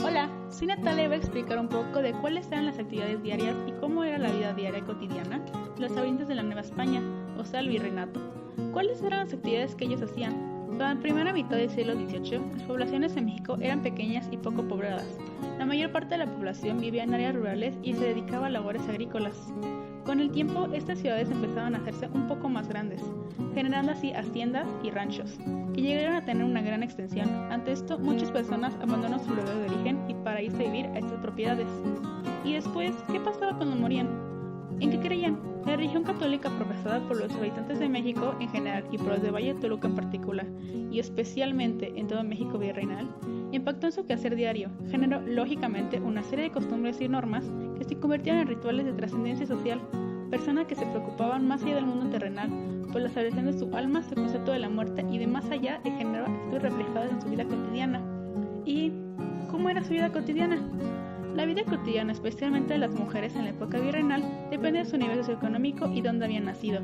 Hola, soy Natalia y voy a explicar un poco de cuáles eran las actividades diarias y cómo era la vida diaria cotidiana de los habitantes de la Nueva España, o sea, el virreinato. ¿Cuáles eran las actividades que ellos hacían? Durante la primera mitad del siglo XVIII, las poblaciones en México eran pequeñas y poco pobladas. La mayor parte de la población vivía en áreas rurales y se dedicaba a labores agrícolas. Con el tiempo, estas ciudades empezaban a hacerse un poco más grandes, generando así haciendas y ranchos, que llegaron a tener una gran extensión. Ante esto, muchas personas abandonan su lugar de origen y para irse a vivir a estas propiedades. Y después, ¿qué pasaba cuando morían? ¿En qué creían? La religión católica profesada por los habitantes de México en general y por los de Valle de Toluca en particular, y especialmente en todo México virreinal, impactó en su quehacer diario, generó lógicamente una serie de costumbres y normas que se convertían en rituales de trascendencia social, personas que se preocupaban más allá del mundo terrenal, por la salvación de su alma, su concepto de la muerte y de más allá de generar actitudes reflejadas en su vida cotidiana. ¿Y cómo era su vida cotidiana? La vida cotidiana, especialmente de las mujeres en la época virreinal, depende de su nivel socioeconómico y dónde habían nacido.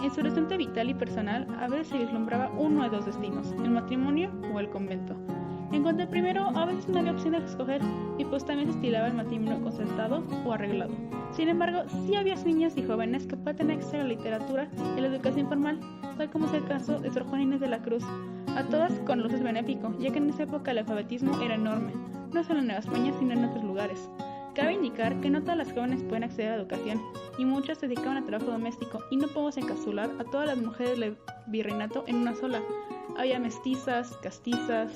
En su horizonte vital y personal, a veces se vislumbraba uno de dos destinos, el matrimonio o el convento. En cuanto al primero, a veces no había opción de escoger, y pues también se estilaba el matrimonio concertado o arreglado. Sin embargo, sí había niñas y jóvenes que podían tener acceso a la literatura y a la educación formal, tal como es el caso de Sor Juana Inés de la Cruz, a todas con luces benéfico, ya que en esa época el alfabetismo era enorme, no solo en Nueva España sino en otros lugares. Cabe indicar que no todas las jóvenes pueden acceder a la educación, y muchas se dedicaban al trabajo doméstico, y no podemos encapsular a todas las mujeres del virreinato en una sola. Había mestizas, castizas,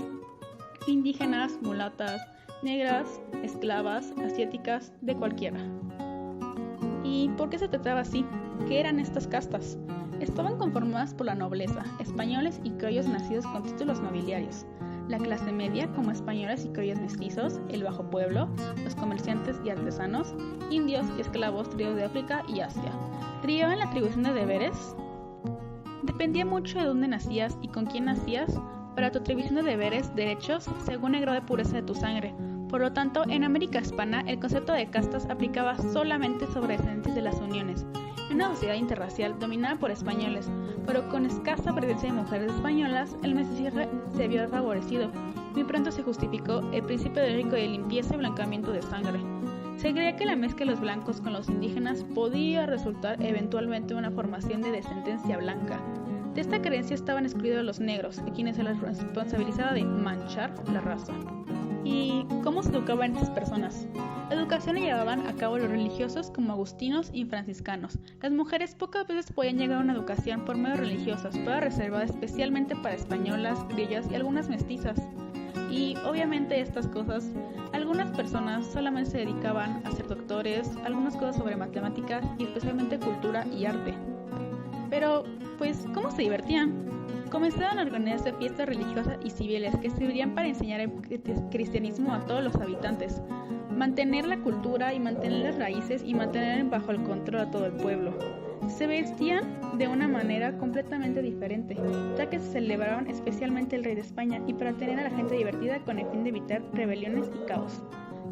indígenas, mulatas, negras, esclavas, asiáticas, de cualquiera. ¿Y por qué se trataba así? ¿Qué eran estas castas? Estaban conformadas por la nobleza, españoles y criollos nacidos con títulos nobiliarios, la clase media como españoles y criollos mestizos, el bajo pueblo, los comerciantes y artesanos, indios y esclavos traídos de África y Asia. ¿Llevaban la atribución de deberes? Dependía mucho de dónde nacías y con quién nacías para tu atribución de deberes, derechos, según el grado de pureza de tu sangre. Por lo tanto, en América Hispana, el concepto de castas aplicaba solamente sobre descendientes de las uniones, en una sociedad interracial dominada por españoles, pero con escasa presencia de mujeres españolas, el mestizaje se vio favorecido. Muy pronto se justificó el principio de rico de limpieza y blancamiento de sangre. Se creía que la mezcla de los blancos con los indígenas podía resultar eventualmente en una formación de descendencia blanca. De esta creencia estaban excluidos los negros, a quienes se les responsabilizaba de manchar la raza. ¿Y cómo se educaban estas personas? La educación la llevaban a cabo los religiosos como agustinos y franciscanos. Las mujeres pocas veces podían llegar a una educación por medios religiosos, toda reservada especialmente para españolas, criollas y algunas mestizas. Y obviamente estas cosas, algunas personas solamente se dedicaban a ser doctores, algunas cosas sobre matemáticas y especialmente cultura y arte. Pero, pues, ¿cómo se divertían? Comenzaron a organizarse fiestas religiosas y civiles que servirían para enseñar el cristianismo a todos los habitantes, mantener la cultura y mantener las raíces y mantener bajo el control a todo el pueblo. Se vestían de una manera completamente diferente, ya que se celebraban especialmente el rey de España y para tener a la gente divertida con el fin de evitar rebeliones y caos.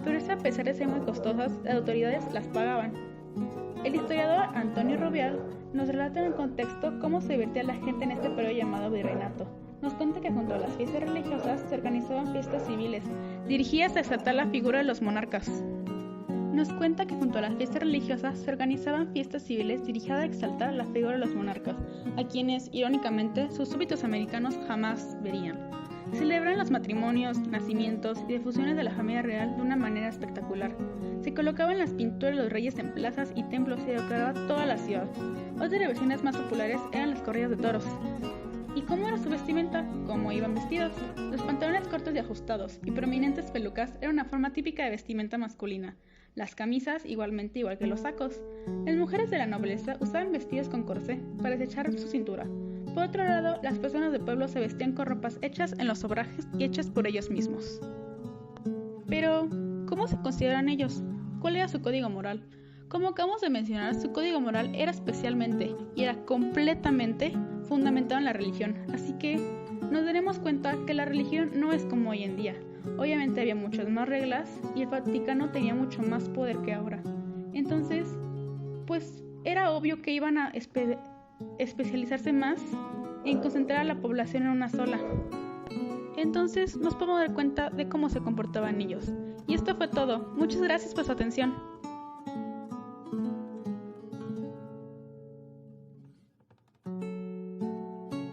Pero eso, a pesar de ser muy costosas, las autoridades las pagaban. El historiador Antonio Rubial nos relata en el contexto cómo se divertía la gente en este periodo llamado virreinato. Nos cuenta que junto a las fiestas religiosas se organizaban fiestas civiles, dirigidas a exaltar la figura de los monarcas. Nos cuenta que junto a las fiestas religiosas se organizaban fiestas civiles dirigidas a exaltar la figura de los monarcas, a quienes, irónicamente, sus súbditos americanos jamás verían. Celebran los matrimonios, nacimientos y difusiones de la familia real de una manera espectacular. Se colocaban las pinturas de los reyes en plazas y templos y decoraba toda la ciudad. Otras versiones más populares eran las corridas de toros. ¿Y cómo era su vestimenta? ¿Cómo iban vestidos? Los pantalones cortos y ajustados y prominentes pelucas eran una forma típica de vestimenta masculina. Las camisas igualmente igual que los sacos. Las mujeres de la nobleza usaban vestidos con corsé para deshechar su cintura. Por otro lado, las personas del pueblo se vestían con ropas hechas en los obrajes y hechas por ellos mismos. Pero, ¿cómo se consideran ellos? ¿Cuál era su código moral? Como acabamos de mencionar, su código moral era especialmente y era completamente fundamentado en la religión, así que nos daremos cuenta que la religión no es como hoy en día. Obviamente había muchas más reglas y el Vaticano tenía mucho más poder que ahora. Entonces, pues era obvio que iban a especializarse más en concentrar a la población en una sola. Entonces nos podemos dar cuenta de cómo se comportaban ellos. Y esto fue todo. Muchas gracias por su atención.